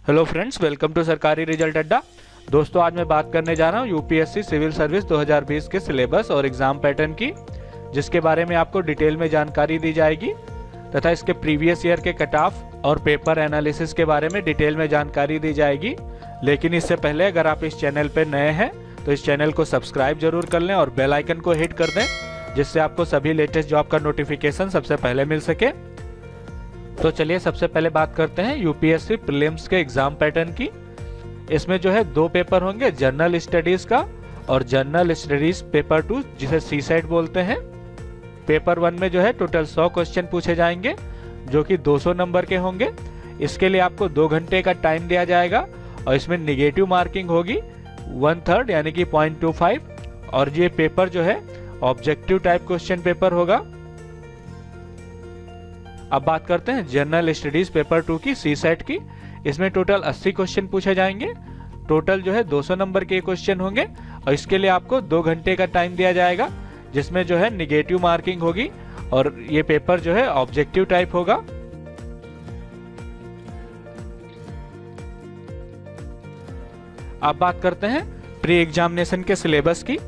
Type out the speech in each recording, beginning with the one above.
Hello friends, welcome to सरकारी result अड्डा। दोस्तों, आज मैं बात करने जा रहा हूँ यूपीएससी सिविल सर्विस 2020 के सिलेबस और एग्जाम पैटर्न की, जिसके बारे में आपको डिटेल में जानकारी दी जाएगी तथा इसके प्रीवियस ईयर के कट ऑफ और पेपर एनालिसिस के बारे में डिटेल में जानकारी दी जाएगी। लेकिन इससे पहले अगर आप इस चैनल पर नए हैं तो इस चैनल को सब्सक्राइब जरूर कर लें और बेल आइकन को हिट कर दें, जिससे आपको सभी लेटेस्ट जॉब का नोटिफिकेशन सबसे पहले मिल सके। तो चलिए सबसे पहले बात करते हैं यूपीएससी प्रीलिम्स के एग्जाम पैटर्न की। इसमें जो है दो पेपर होंगे, जनरल स्टडीज का और जनरल स्टडीज पेपर 2, जिसे सीसेट बोलते हैं। पेपर 1 में जो है टोटल 100 क्वेश्चन पूछे जाएंगे, जो कि 200 नंबर के होंगे। इसके लिए आपको 2 घंटे का टाइम दिया जाएगा और इसमें निगेटिव मार्किंग होगी 1/3 यानी कि 0.25। और ये पेपर जो है ऑब्जेक्टिव टाइप क्वेश्चन पेपर होगा। अब बात करते हैं जनरल स्टडीज पेपर 2 की, सीसेट की। इसमें टोटल 80 क्वेश्चन पूछे जाएंगे। टोटल जो है 200 नंबर के क्वेश्चन होंगे और इसके लिए आपको 2 घंटे का टाइम दिया जाएगा, जिसमें जो है निगेटिव मार्किंग होगी और ये पेपर जो है ऑब्जेक्टिव टाइप होगा। अब बात करते हैं प्री एग्जामिनेशन के सिलेबस की।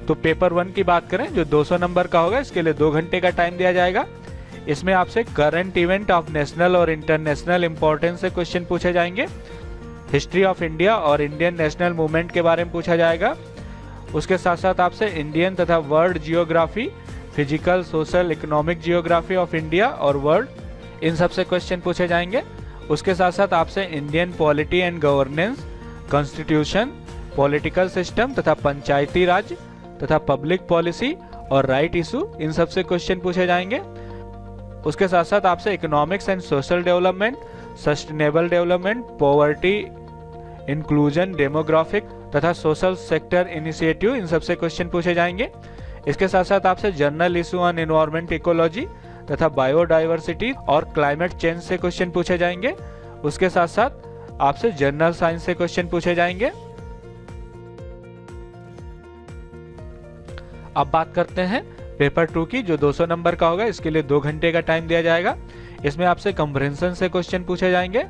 तो पेपर 1 की बात करें, जो 200 नंबर का होगा, इसके लिए 2 घंटे का टाइम दिया जाएगा। इसमें आपसे करंट इवेंट ऑफ नेशनल और इंटरनेशनल इंपॉर्टेंस से क्वेश्चन पूछे जाएंगे। हिस्ट्री ऑफ इंडिया और इंडियन नेशनल मूवमेंट के बारे में पूछा जाएगा। उसके साथ साथ आपसे इंडियन तथा world geography, physical, social, economic geography of India और वर्ल्ड, इन सब से क्वेश्चन पूछे जाएंगे। उसके साथ साथ आपसे Indian polity and governance, constitution, political system तथा पंचायती राज तथा पब्लिक पॉलिसी और राइट इशू, इन सब से क्वेश्चन पूछे जाएंगे। उसके साथ साथ आपसे economics and social development, sustainable development, poverty, inclusion, demographic तथा सोशल सेक्टर इनिशिएटिव, इन सब से क्वेश्चन पूछे जाएंगे। इसके साथ साथ आपसे general issue on environment, ecology तथा बायोडाइवर्सिटी और क्लाइमेट चेंज से क्वेश्चन पूछे जाएंगे। उसके साथ साथ आपसे जनरल साइंस से क्वेश्चन पूछे जाएंगे। अब बात करते हैं पेपर 2 की, जो 200 नंबर का होगा। इसके लिए 2 घंटे का टाइम दिया जाएगा। इसमें आपसे कंप्रेंशन से क्वेश्चन पूछे जाएंगे।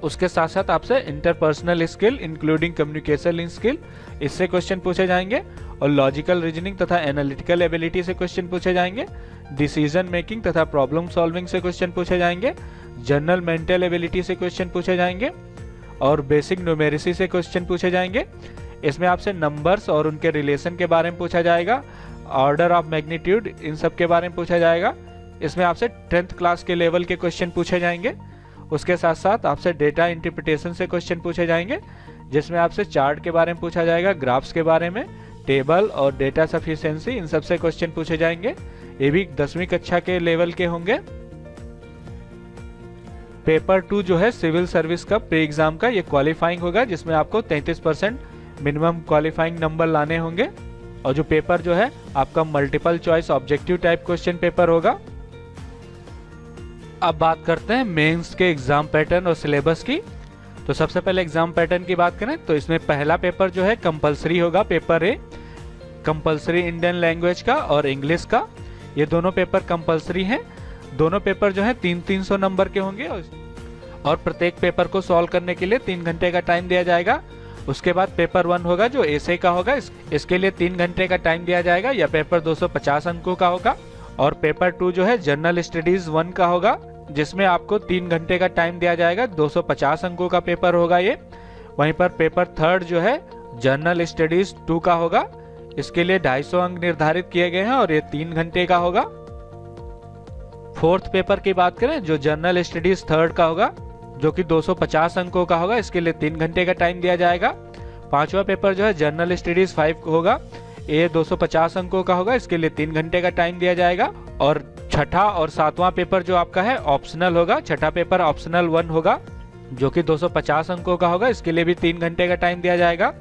उसके साथ साथ आपसे interpersonal skill including communication skill, इससे क्वेश्चन पूछे जाएंगे। और लॉजिकल रीजनिंग तथा एनालिटिकल एबिलिटी से क्वेश्चन पूछे जाएंगे। डिसीजन मेकिंग तथा प्रॉब्लम सॉल्विंग से क्वेश्चन पूछे जाएंगे। जनरल मेंटल एबिलिटी से क्वेश्चन पूछे जाएंगे और बेसिक न्यूमेरिसी से क्वेश्चन पूछे जाएंगे। इसमें आपसे नंबर्स और उनके रिलेशन के बारे में पूछा जाएगा। ऑर्डर ऑफ मैग्नीट्यूड, इन सब के बारे में पूछा जाएगा। इसमें आपसे 10th क्लास के लेवल के क्वेश्चन पूछे जाएंगे। उसके साथ साथ आपसे डेटा इंटरप्रिटेशन से क्वेश्चन पूछे जाएंगे, जिसमें आपसे चार्ट के बारे में पूछा जाएगा, ग्राफ्स के बारे में, टेबल और डेटा सफिशिएंसी, इन सब से क्वेश्चन पूछे जाएंगे। ये भी 10वीं कक्षा के लेवल के होंगे। पेपर 2 जो है सिविल सर्विस का प्री एग्जाम का, ये क्वालिफाइंग होगा, जिसमें आपको 33% मिनिमम क्वालिफाइंग नंबर लाने होंगे। और जो पेपर जो है आपका multiple choice objective type question paper होगा। अब बात करते हैं मेंस के एग्जाम पैटर्न और सिलेबस की। तो सबसे पहले एग्जाम पैटर्न की बात करें तो इसमें पहला पेपर जो है कंपलसरी होगा, paper A, compulsory Indian language का और इंग्लिश का। ये दोनों पेपर कंपलसरी हैं। दोनों पेपर जो है 300 नंबर के होंगे और प्रत्येक पेपर को सॉल्व करने के लिए 3 घंटे का टाइम दिया जाएगा। उसके बाद पेपर 1 होगा, जो एसे का होगा, इसके लिए 3 घंटे का टाइम दिया जाएगा। यह पेपर 250 अंकों का होगा। और पेपर 2 जो है जनरल स्टडीज 1 का होगा, जिसमें आपको 3 घंटे का टाइम दिया जाएगा। 250 अंकों का पेपर होगा ये। वहीं पर पेपर 3 जो है जनरल स्टडीज 2 का होगा। इसके लिए 250 अंक निर्धारित किए गए हैं और ये 3 घंटे का होगा। 4th पेपर की बात करें, जो जनरल स्टडीज 3 का होगा, जो कि 250 अंकों का होगा, इसके लिए 3 घंटे का टाइम दिया जाएगा। 5वां पेपर जो है जनरल स्टडीज 5 होगा, ये 250 अंकों का होगा, इसके लिए 3 घंटे का टाइम दिया जाएगा। और 6ठा और 7वां पेपर जो आपका है ऑप्शनल होगा। 6ठा पेपर ऑप्शनल 1 होगा, जो कि 250 अंकों का होगा, इसके लिए भी 3 घंटे का टाइम दिया जाएगा।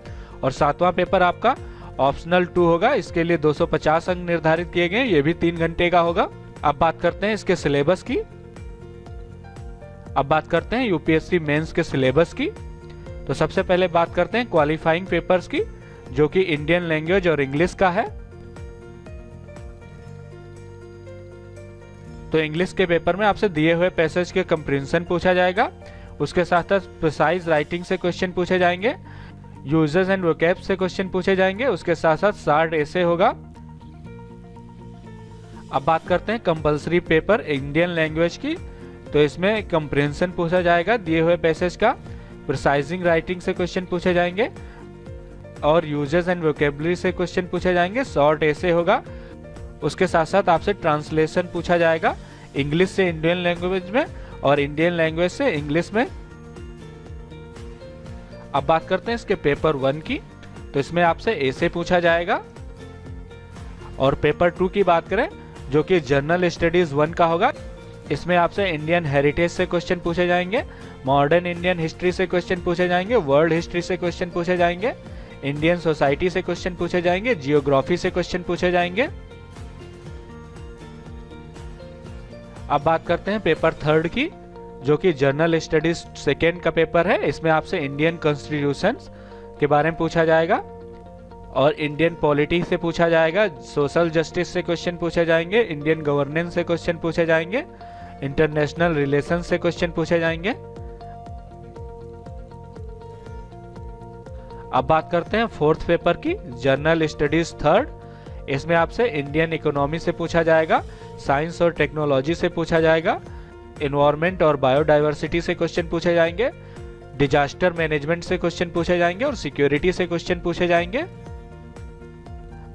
और 7वां पेपर आपका ऑप्शनल 2 होगा, इसके लिए 250 अंक निर्धारित किए गए, ये भी 3 घंटे का होगा। अब बात करते हैं इसके सिलेबस की। अब बात करते हैं यूपीएससी मेंस के सिलेबस की। तो सबसे पहले बात करते हैं क्वालिफाइंग पेपर्स की, जो कि इंडियन लैंग्वेज और इंग्लिश का है। तो इंग्लिश के पेपर में आपसे दिए हुए पैसेज के कंप्रीहेंशन पूछा जाएगा। उसके साथ साथ प्रिसाइज राइटिंग से क्वेश्चन पूछे जाएंगे, यूजर्स एंड वोकैब से क्वेश्चन पूछे जाएंगे, उसके साथ साथ शार्ट ऐसे होगा। अब बात करते हैं कंपलसरी पेपर इंडियन लैंग्वेज की, तो इसमें कंप्रिहेंशन पूछा जाएगा दिए हुए पैसेज का, प्रिसाइजिंग राइटिंग से क्वेश्चन पूछे जाएंगे और यूजर्स एंड वोकैबुलरी से क्वेश्चन पूछे जाएंगे, शॉर्ट ऐसे होगा। उसके साथ साथ आपसे ट्रांसलेशन पूछा जाएगा इंग्लिश से इंडियन लैंग्वेज में और इंडियन लैंग्वेज से इंग्लिश में। अब बात करते हैं इसके पेपर 1 की, तो इसमें आपसे ऐसे पूछा जाएगा। और पेपर 2 की बात करें जो कि जनरल स्टडीज 1 का होगा, इसमें आपसे इंडियन हेरिटेज से क्वेश्चन पूछे जाएंगे, मॉडर्न इंडियन हिस्ट्री से क्वेश्चन पूछे जाएंगे, वर्ल्ड हिस्ट्री से क्वेश्चन पूछे जाएंगे, इंडियन सोसाइटी से क्वेश्चन पूछे जाएंगे, जियोग्राफी से क्वेश्चन पूछे जाएंगे। अब बात करते हैं पेपर 3 की, जो कि जनरल स्टडीज 2 का पेपर है। इसमें आपसे इंडियन कॉन्स्टिट्यूशन के बारे में पूछा जाएगा और इंडियन पॉलिटी से पूछा जाएगा, सोशल जस्टिस से क्वेश्चन पूछे जाएंगे, इंडियन गवर्नेंस से क्वेश्चन पूछे जाएंगे, इंटरनेशनल रिलेशन से क्वेश्चन पूछे जाएंगे। अब बात करते हैं 4th पेपर की, जनरल स्टडीज 3। इसमें आपसे इंडियन इकोनॉमी से पूछा जाएगा, साइंस और टेक्नोलॉजी से पूछा जाएगा, एनवायरनमेंट और बायोडाइवर्सिटी से क्वेश्चन पूछे जाएंगे, डिजास्टर मैनेजमेंट से क्वेश्चन पूछे जाएंगे और सिक्योरिटी से क्वेश्चन पूछे जाएंगे।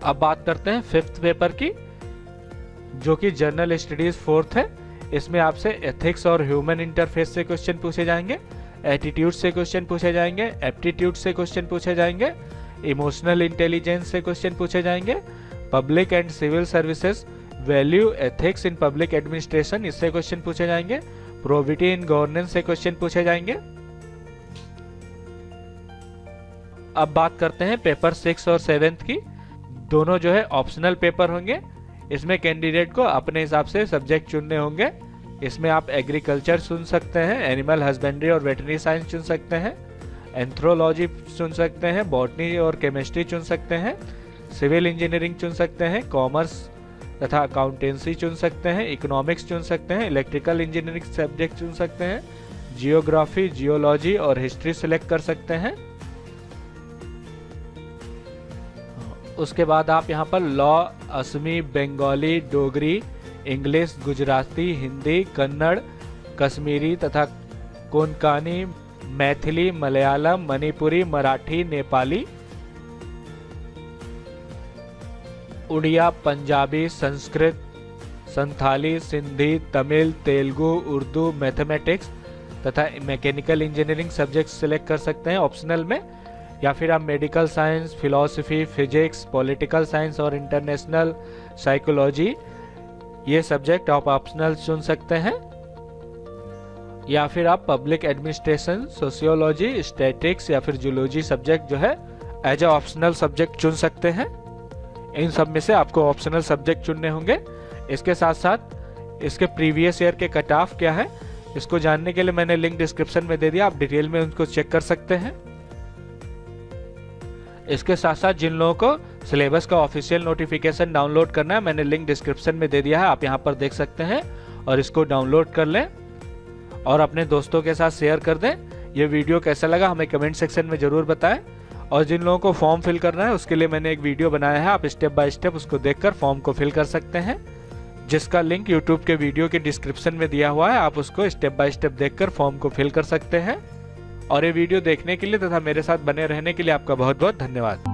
अब बात करते हैं 5th पेपर की, जो कि जनरल स्टडीज 4th है। इसमें आपसे एथिक्स और ह्यूमन इंटरफेस से क्वेश्चन पूछे जाएंगे, एटीट्यूड से क्वेश्चन पूछे जाएंगे, एप्टीट्यूड से क्वेश्चन पूछे जाएंगे, इमोशनल इंटेलिजेंस से क्वेश्चन पूछे जाएंगे, public and civil services, value ethics in public administration इससे क्वेश्चन पूछे जाएंगे, प्रोबिटी इन गवर्नेंस से क्वेश्चन पूछे जाएंगे। अब बात करते हैं पेपर 6 और 7 की, दोनों जो है ऑप्शनल पेपर होंगे। इसमें कैंडिडेट को अपने हिसाब से सब्जेक्ट चुनने होंगे। इसमें आप एग्रीकल्चर चुन सकते हैं, एनिमल हस्बेंड्री और वेटरनरी साइंस चुन सकते हैं, एंथ्रोलॉजी चुन सकते हैं, बॉटनी और केमिस्ट्री चुन सकते हैं, सिविल इंजीनियरिंग चुन सकते हैं, कॉमर्स तथा अकाउंटेंसी चुन सकते हैं, इकोनॉमिक्स चुन सकते हैं, इलेक्ट्रिकल इंजीनियरिंग सब्जेक्ट चुन सकते हैं, जियोग्राफी, जियोलॉजी और हिस्ट्री सिलेक्ट कर सकते हैं। उसके बाद आप यहाँ पर लॉ, असमी, बंगाली, डोगरी, इंग्लिश, गुजराती, हिंदी, कन्नड़, कश्मीरी तथा कोंकणी, मैथिली, मलयालम, मणिपुरी, मराठी, नेपाली, उड़िया, पंजाबी, संस्कृत, संथाली, सिंधी, तमिल, तेलुगु, उर्दू, मैथमेटिक्स तथा मैकेनिकल इंजीनियरिंग सब्जेक्ट सिलेक्ट कर सकते हैं ऑप्शनल में, या फिर आप medical science, philosophy, physics, political science और इंटरनेशनल साइकोलॉजी ये सब्जेक्ट आप ऑप्शनल चुन सकते हैं, या फिर आप पब्लिक एडमिनिस्ट्रेशन, सोशियोलॉजी, स्टैटिक्स या फिर जूलॉजी सब्जेक्ट जो है एज ए ऑप्शनल सब्जेक्ट चुन सकते हैं। इन सब में से आपको ऑप्शनल सब्जेक्ट चुनने होंगे। इसके साथ साथ इसके प्रीवियस ईयर के कट ऑफ क्या है इसको जानने के लिए मैंने लिंक डिस्क्रिप्शन में दे दिया, आप डिटेल में उनको चेक कर सकते हैं। इसके साथ साथ जिन लोगों को सिलेबस का ऑफिशियल नोटिफिकेशन डाउनलोड करना है मैंने लिंक डिस्क्रिप्शन में दे दिया है, आप यहाँ पर देख सकते हैं और इसको डाउनलोड कर लें और अपने दोस्तों के साथ शेयर कर दें। ये वीडियो कैसा लगा हमें कमेंट सेक्शन में जरूर बताएं। और जिन लोगों को फॉर्म फिल करना है उसके लिए मैंने एक वीडियो बनाया है, आप स्टेप बाय स्टेप उसको देखकर फॉर्म को फिल कर सकते हैं, जिसका लिंक यूट्यूब के वीडियो के डिस्क्रिप्शन में दिया हुआ है। आप उसको स्टेप बाय स्टेप देखकर फॉर्म को फिल कर सकते हैं। और ये वीडियो देखने के लिए तथा मेरे साथ बने रहने के लिए आपका बहुत बहुत धन्यवाद।